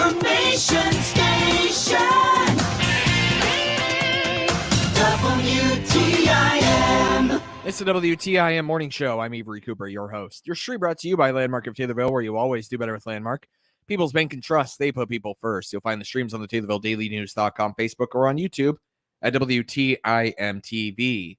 information station. WTIM. It's the WTIM Morning Show. I'm Avery Cooper, your host. Your stream brought to you by Landmark of Taylorville, where you always do better with Landmark. People's Bank and Trust, they put people first. You'll find the streams on the TaylorvilleDailyNews.com, Facebook, or on YouTube at WTIM TV.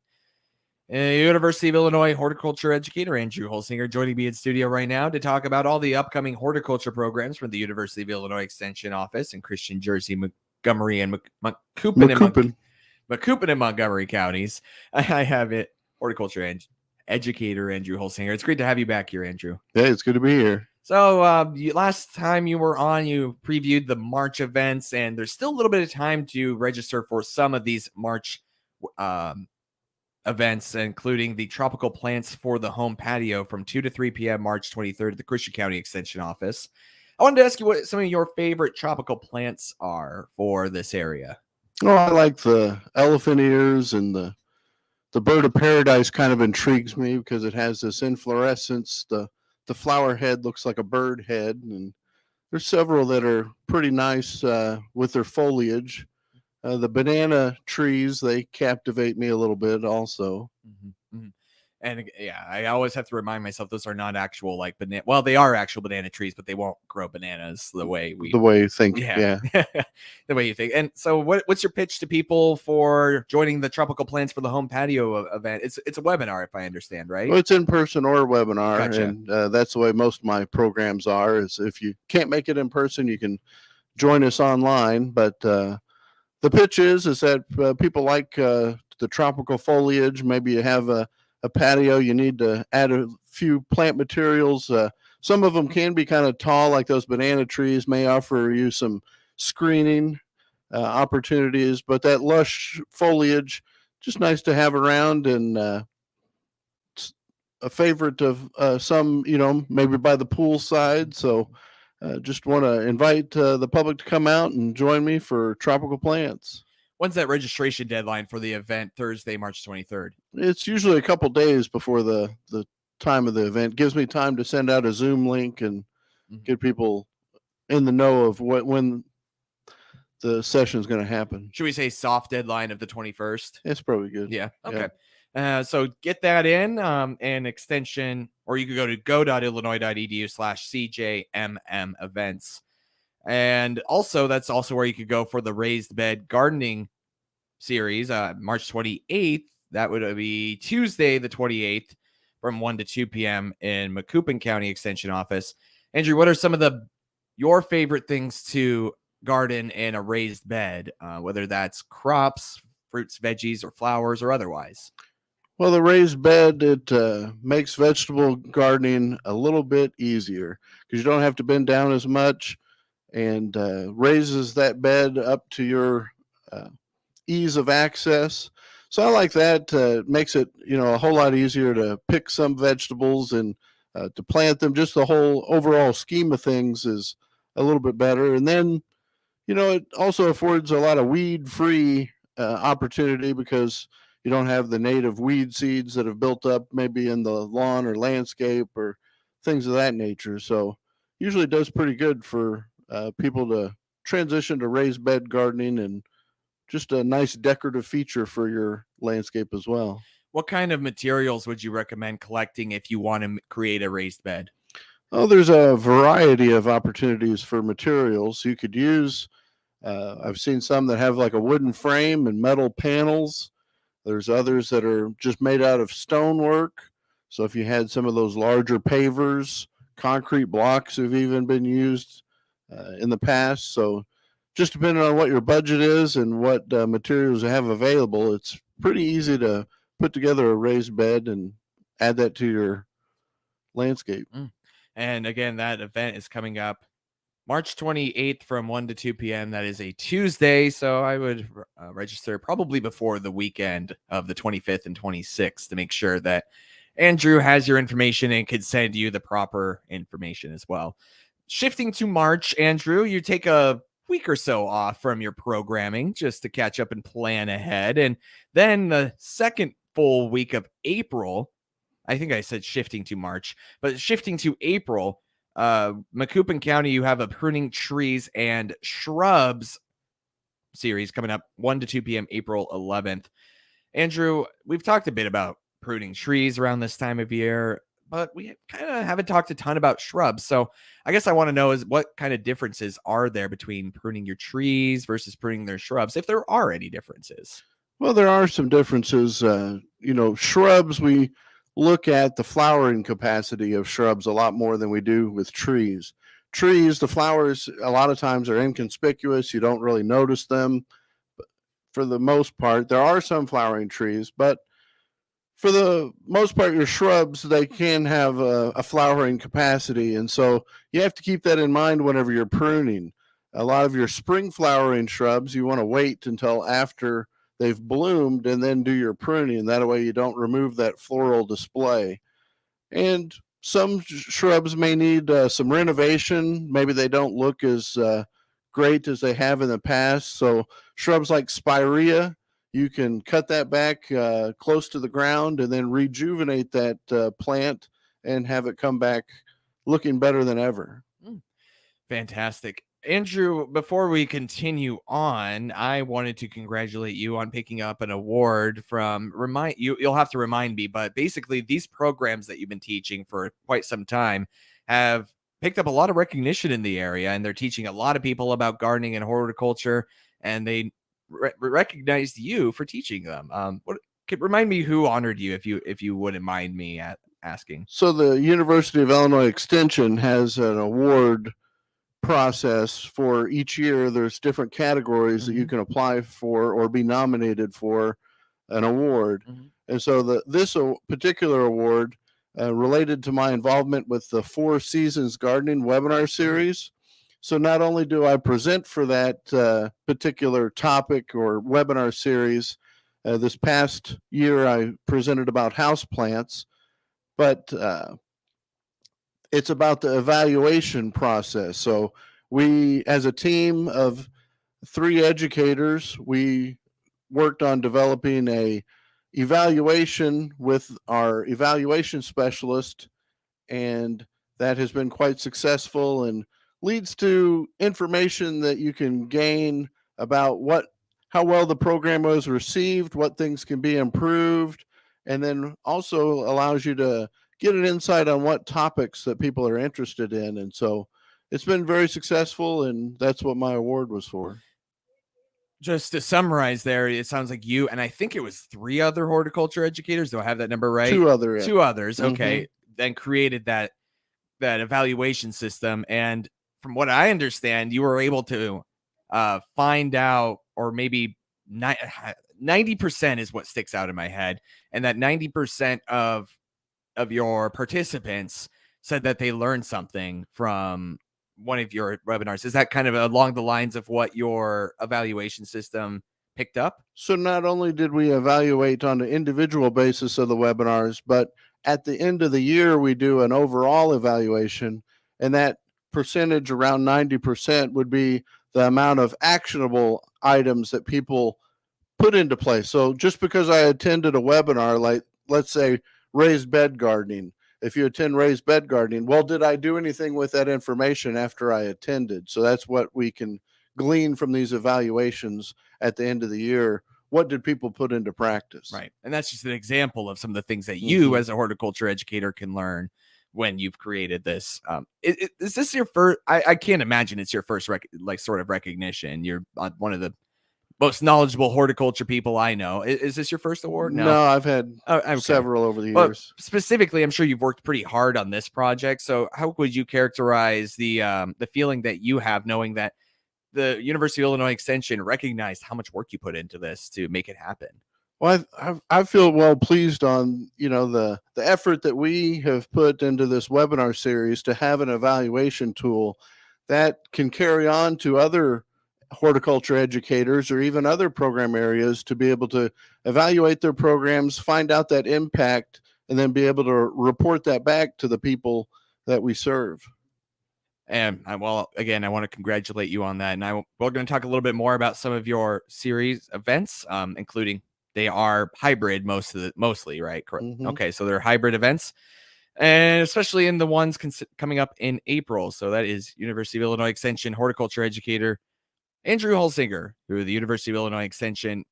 University of Illinois horticulture educator Andrew Holsinger joining me in studio right now to talk about all the upcoming horticulture programs from the University of Illinois Extension Office in Christian, Jersey, Montgomery, and Macoupin and Montgomery counties. I have it. Horticulture educator Andrew Holsinger. It's great to have you back here, Andrew. Yeah, it's good to be here. So last time you were on, you previewed the March events, and there's still a little bit of time to register for some of these March events, including the Tropical Plants for the Home Patio from 2 to 3 p.m. March 23rd at the Christian County Extension Office. I wanted to ask you what some of your favorite tropical plants are for this area. Oh, I like the elephant ears, and the bird of paradise kind of intrigues me because it has this inflorescence. The flower head looks like a bird head, and there's several that are pretty nice with their foliage. The banana trees, they captivate me a little bit also. Mm-hmm. Mm-hmm. And yeah, I always have to remind myself those are not actual like banana. Well, they are actual banana trees, but they won't grow bananas the way you think. Yeah. The way you think. And so what's your pitch to people for joining the Tropical Plants for the Home Patio event? It's a webinar, if I understand, right? Well, it's in person or a webinar. Gotcha. And that's the way most of my programs are, is if you can't make it in person, you can join us online. But the pitch is that people like the tropical foliage. Maybe you have a patio, you need to add a few plant materials. Some of them can be kind of tall, like those banana trees may offer you some screening opportunities, but that lush foliage, just nice to have around, and a favorite of some, maybe by the pool side. So just want to invite the public to come out and join me for Tropical Plants. When's that registration deadline for the event? Thursday, March 23rd. It's usually a couple days before the time of the event. Gives me time to send out a Zoom link and get people in the know of when the session is going to happen. Should we say soft deadline of the 21st? It's probably good. Yeah. Okay. Yeah. So get that in and extension, or you could go to go.illinois.edu/CJMM events. And also, that's also where you could go for the raised bed gardening series, March 28th. That would be Tuesday, the 28th, from 1 to 2 p.m. in Macoupin County Extension Office. Andrew, what are some of your favorite things to garden in a raised bed, whether that's crops, fruits, veggies, or flowers, or otherwise? Well, the raised bed, it makes vegetable gardening a little bit easier because you don't have to bend down as much, and raises that bed up to your ease of access. So I like that. Makes it, a whole lot easier to pick some vegetables and to plant them. Just the whole overall scheme of things is a little bit better. And then, it also affords a lot of weed-free opportunity because you don't have the native weed seeds that have built up maybe in the lawn or landscape or things of that nature. So usually does pretty good for people to transition to raised bed gardening, and just a nice decorative feature for your landscape as well. What kind of materials would you recommend collecting if you want to create a raised bed? Oh, there's a variety of opportunities for materials you could use. I've seen some that have like a wooden frame and metal panels. There's others that are just made out of stonework. So if you had some of those larger pavers, concrete blocks have even been used in the past. So just depending on what your budget is and what materials you have available, it's pretty easy to put together a raised bed and add that to your landscape. And again, that event is coming up March 28th from 1 to 2 p.m. That is a Tuesday. So I would register probably before the weekend of the 25th and 26th to make sure that Andrew has your information and could send you the proper information as well. Shifting to March, Andrew, you take a week or so off from your programming just to catch up and plan ahead. And then the second full week of April, I think I said shifting to March, but shifting to April, Macoupin County, you have a pruning trees and shrubs series coming up 1 to 2 p.m. April 11th. Andrew, we've talked a bit about pruning trees around this time of year, but we kind of haven't talked a ton about shrubs. So I guess I want to know is what kind of differences are there between pruning your trees versus pruning their shrubs, if there are any differences? Well, there are some differences. Shrubs, we look at the flowering capacity of shrubs a lot more than we do with trees. Trees, the flowers a lot of times are inconspicuous. You don't really notice them for the most part. There are some flowering trees, but for the most part, your shrubs, they can have a flowering capacity. And so you have to keep that in mind whenever you're pruning. A lot of your spring flowering shrubs, you want to wait until after they've bloomed and then do your pruning. That way you don't remove that floral display. And some shrubs may need some renovation. Maybe they don't look as great as they have in the past. So shrubs like spirea, you can cut that back close to the ground and then rejuvenate that plant and have it come back looking better than ever. Fantastic. Andrew, before we continue on, I wanted to congratulate you on picking up an award from you'll have to remind me, but basically these programs that you've been teaching for quite some time have picked up a lot of recognition in the area, and they're teaching a lot of people about gardening and horticulture, and they recognized you for teaching them. Remind me who honored you, if you wouldn't mind me asking. So the University of Illinois Extension has an award process for each year. There's different categories that you can apply for or be nominated for an award. And so this particular award related to my involvement with the 4 Seasons Gardening webinar series. So not only do I present for that particular topic or webinar series, this past year I presented about houseplants, but it's about the evaluation process. So we, as a team of 3 educators, we worked on developing a evaluation with our evaluation specialist, and that has been quite successful and leads to information that you can gain about how well the program was received, what things can be improved, and then also allows you to get an insight on what topics that people are interested in. And so it's been very successful, and that's what my award was for. Just to summarize there, it sounds like you, and I think it was 3 other horticulture educators. Do I have that number right? 2 other. 2 others. Okay. Then created that evaluation system. And from what I understand, you were able to find out, or maybe 90% is what sticks out in my head. And that 90% of your participants said that they learned something from one of your webinars. Is that kind of along the lines of what your evaluation system picked up? So not only did we evaluate on an individual basis of the webinars, but at the end of the year, we do an overall evaluation, and that percentage, around 90%, would be the amount of actionable items that people put into place. So just because I attended a webinar, like let's say raised bed gardening, if you attend raised bed gardening, well, did I do anything with that information after I attended? So that's what we can glean from these evaluations at the end of the year. What did people put into practice? Right. And that's just an example of some of the things that you as a horticulture educator can learn when you've created this. Is this your first? I can't imagine it's your first sort of recognition. You're one of the most knowledgeable horticulture people I know. Is this your first award? No, I've had several over the years. Well, specifically, I'm sure you've worked pretty hard on this project. So how would you characterize the feeling that you have knowing that the University of Illinois Extension recognized how much work you put into this to make it happen? Well, I feel well pleased on the effort that we have put into this webinar series to have an evaluation tool that can carry on to other horticulture educators or even other program areas to be able to evaluate their programs, find out that impact, and then be able to report that back to the people that we serve. And well, again, I want to congratulate you on that. And we're going to talk a little bit more about some of your series events, including they are hybrid mostly, right? Mm-hmm. Okay, so they're hybrid events. and especially in the ones coming up in April. So that is University of Illinois Extension horticulture educator Andrew Holsinger, who the University of Illinois Extension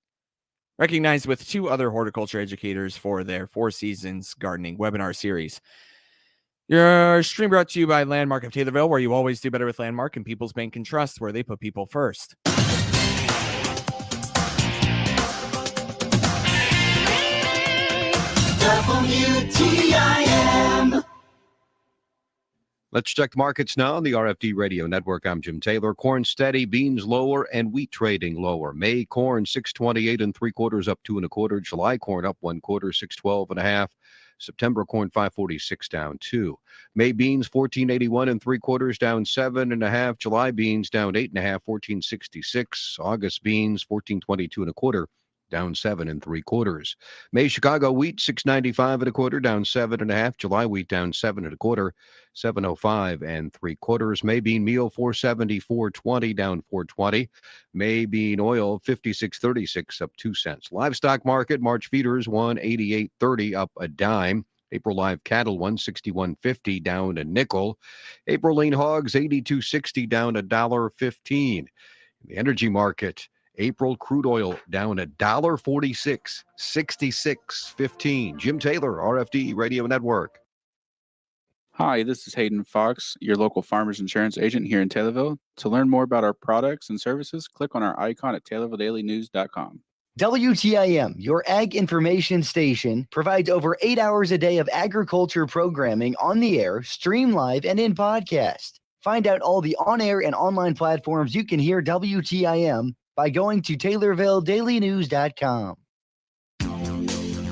recognized with 2 other horticulture educators for their 4 seasons gardening webinar series. Your stream brought to you by Landmark of Taylorville, where you always do better with Landmark, and People's Bank and Trust, where they put people first. WTIM. Let's check the markets now on the RFD Radio Network. I'm Jim Taylor. Corn steady, beans lower, and wheat trading lower. May corn 6.28 3/4, up 2 1/4. July corn up 1/4, 6.12 1/2. September corn 5.46, down 2. May beans 14.81 3/4, down 7 1/2. July beans down 8 1/2, 14.66. August beans 14.22 1/4. Down 7 3/4. May Chicago wheat 6.95 1/4, down 7 1/2. July wheat down 7 1/4, 7.05 3/4. May bean meal 4.74.20, down 4.20. May bean oil 56.36, up 2 cents. Livestock market, March feeders 188.30, up a dime. April live cattle 161.50, down a nickel. April lean hogs 82.60, down $1.15. The energy market, April crude oil down $1.46, 66.15. Jim Taylor, RFD Radio Network. Hi, this is Hayden Fox, your local farmers insurance agent here in Taylorville. To learn more about our products and services, click on our icon at TaylorvilleDailyNews.com. WTIM, your ag information station, provides over 8 hours a day of agriculture programming on the air, stream live, and in podcast. Find out all the on-air and online platforms you can hear WTIM by going to TaylorvilleDailyNews.com.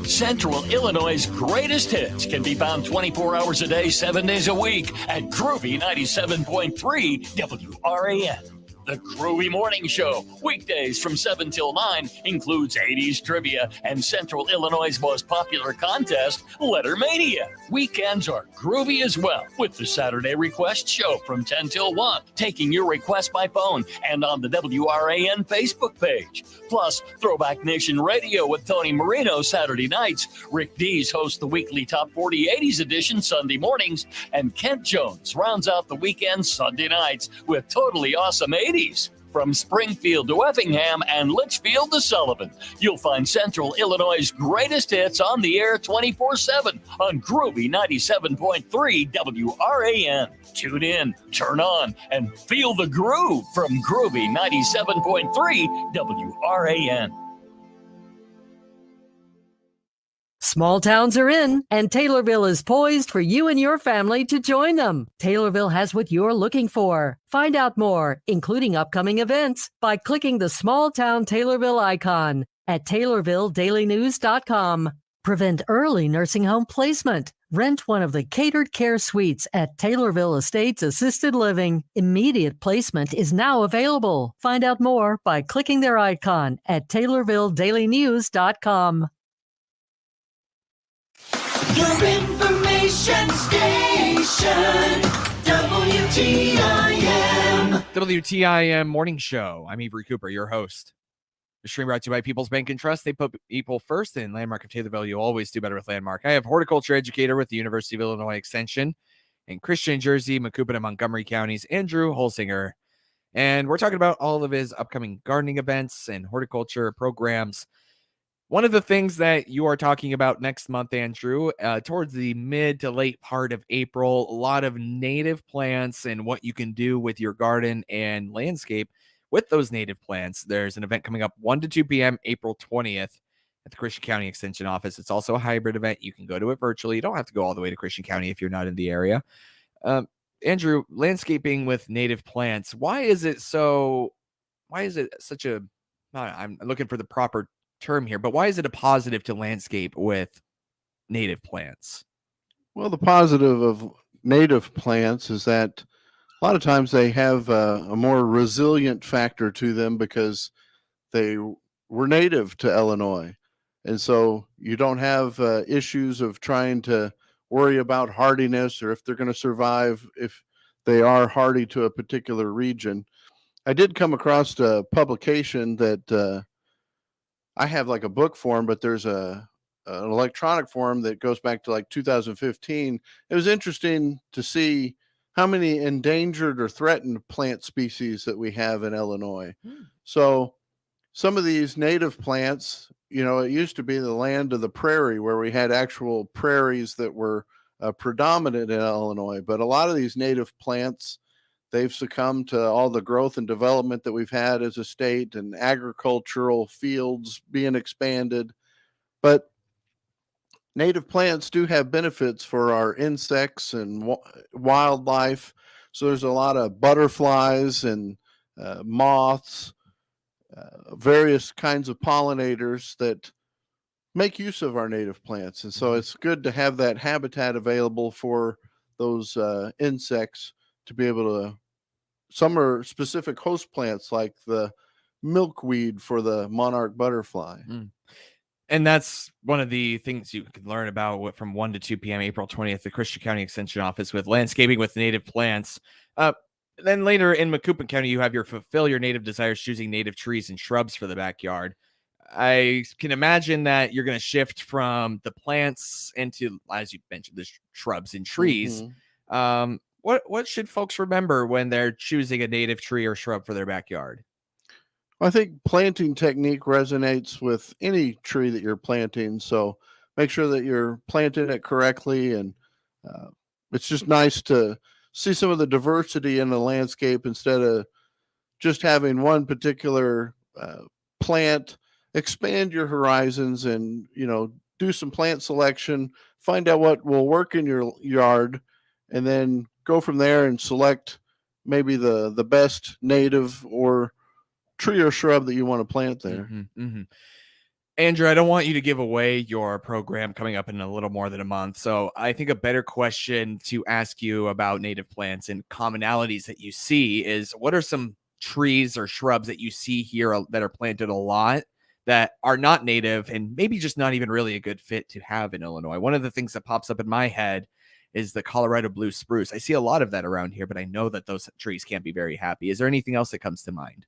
Central Illinois' greatest hits can be found 24 hours a day, 7 days a week at Groovy 97.3 WRAN. The Groovy Morning Show, weekdays from 7 till 9, includes 80s trivia and Central Illinois' most popular contest, Lettermania. Weekends are groovy as well, with the Saturday Request Show from 10 till 1, taking your request by phone and on the WRAN Facebook page. Plus, Throwback Nation Radio with Tony Marino Saturday nights. Rick Dees hosts the weekly Top 40 80s edition Sunday mornings, and Kent Jones rounds out the weekend Sunday nights with totally awesome 80s. From Springfield to Effingham and Litchfield to Sullivan, you'll find Central Illinois' greatest hits on the air 24/7 on Groovy 97.3 WRAN. Tune in, turn on, and feel the groove from Groovy 97.3 WRAN. Small towns are in, and Taylorville is poised for you and your family to join them. Taylorville has what you're looking for. Find out more, including upcoming events, by clicking the Small Town Taylorville icon at TaylorvilleDailyNews.com. Prevent early nursing home placement. Rent one of the catered care suites at Taylorville Estates Assisted Living. Immediate placement is now available. Find out more by clicking their icon at TaylorvilleDailyNews.com. Your information station, WTIM. WTIM Morning Show. I'm Avery Cooper, your host. The stream brought to you by People's Bank and Trust. They put people first. In Landmark of Taylorville, you always do better with Landmark. I have horticulture educator with the University of Illinois Extension in Christian, Jersey, Macoupin, and Montgomery counties, Andrew Holsinger. And we're talking about all of his upcoming gardening events and horticulture programs. One of the things that you are talking about next month, Andrew, towards the mid to late part of April, a lot of native plants and what you can do with your garden and landscape with those native plants. There's an event coming up 1 to 2 p.m. April 20th at the Christian County Extension Office. It's also a hybrid event. You can go to it virtually. You don't have to go all the way to Christian County if you're not in the area. Andrew, landscaping with native plants. Why is it such a, I'm looking for the proper term here, but why is it a positive to landscape with native plants? Well, the positive of native plants is that a lot of times they have a more resilient factor to them because they were native to Illinois. And so you don't have issues of trying to worry about hardiness or if they're going to survive if they are hardy to a particular region. I did come across a publication that I have like a book form, but there's a an electronic form that goes back to like 2015. It was interesting to see how many endangered or threatened plant species that we have in Illinois. So some of these native plants, it used to be the land of the prairie where we had actual prairies that were predominant in Illinois. But a lot of these native plants, they've succumbed to all the growth and development that we've had as a state and agricultural fields being expanded. But native plants do have benefits for our insects and wildlife. So there's a lot of butterflies and moths, various kinds of pollinators that make use of our native plants. And so it's good to have that habitat available for those insects to be able to. Some are specific host plants like the milkweed for the monarch butterfly. And that's one of the things you can learn about from 1 to 2 p.m. April 20th, the Christian County Extension Office with landscaping with native plants. Then later in Macoupin County, you have your fulfill your native desires, choosing native trees and shrubs for the backyard. I can imagine that you're going to shift from the plants into, as you mentioned, the shrubs and trees. What should folks remember when they're choosing a native tree or shrub for their backyard? I think planting technique resonates with any tree that you're planting. So make sure that you're planting it correctly. And it's just nice to see some of the diversity in the landscape instead of just having one particular plant. Expand your horizons and, do some plant selection, find out what will work in your yard, and then go from there and select maybe the best native or tree or shrub that you want to plant there. Andrew, I don't want you to give away your program coming up in a little more than a month. So I think a better question to ask you about native plants and commonalities that you see is, what are some trees or shrubs that you see here that are planted a lot that are not native and maybe just not even really a good fit to have in Illinois? One of the things that pops up in my head is the Colorado blue spruce. I see a lot of that around here, but I know that those trees can't be very happy. Is there anything else that comes to mind?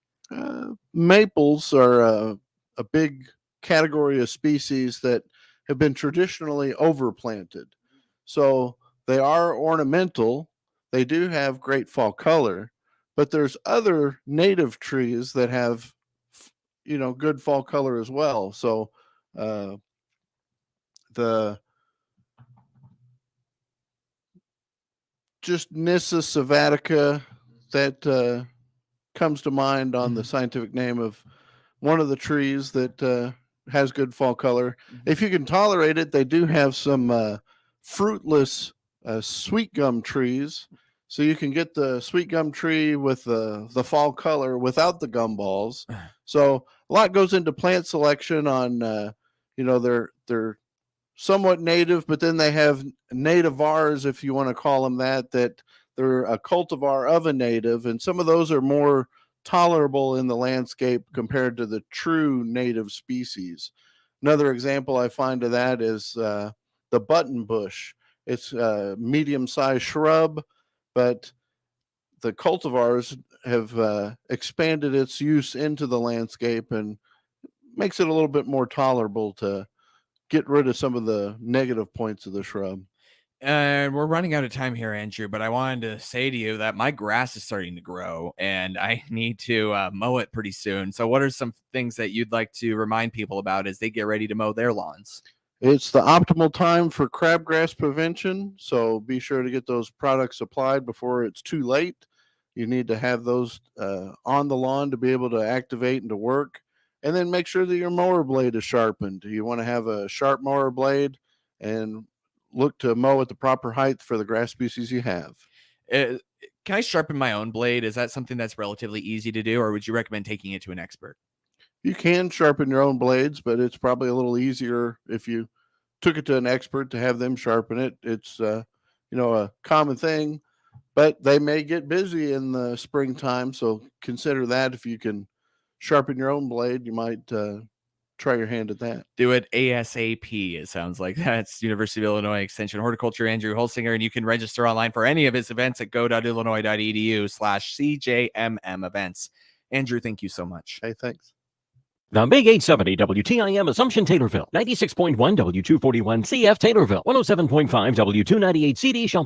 Maples are a big category of species that have been traditionally overplanted. So they are ornamental. They do have great fall color, but there's other native trees that have, good fall color as well. So the just Nyssa sylvatica, that comes to mind on the scientific name of one of the trees that has good fall color. If you can tolerate it, they do have some fruitless sweet gum trees. So you can get the sweet gum tree with the fall color without the gum balls. So a lot goes into plant selection on, they're somewhat native, but then they have nativars, if you want to call them that they're a cultivar of a native. And some of those are more tolerable in the landscape compared to the true native species. Another example I find of that is the button bush. It's a medium-sized shrub, but the cultivars have expanded its use into the landscape and makes it a little bit more tolerable to get rid of some of the negative points of the shrub. And we're running out of time here, Andrew, but I wanted to say to you that my grass is starting to grow and I need to mow it pretty soon. So what are some things that you'd like to remind people about as they get ready to mow their lawns? It's the optimal time for crabgrass prevention. So be sure to get those products applied before it's too late. You need to have those on the lawn to be able to activate and to work. And then make sure that your mower blade is sharpened. You want to have a sharp mower blade and look to mow at the proper height for the grass species you have. Can I sharpen my own blade? Is that something that's relatively easy to do, or would you recommend taking it to an expert? You can sharpen your own blades, but it's probably a little easier if you took it to an expert to have them sharpen it. It's a common thing, but they may get busy in the springtime. So consider that. If you can sharpen your own blade, you might try your hand at that. Do it ASAP. It sounds like that's University of Illinois Extension Horticulture, Andrew Holsinger, and you can register online for any of his events at go.illinois.edu/CJMM events. Andrew, thank you so much. Hey, thanks. The Big 870 WTIM Assumption Taylorville, 96.1 W241 CF Taylorville, 107.5 W298 CD Shelby.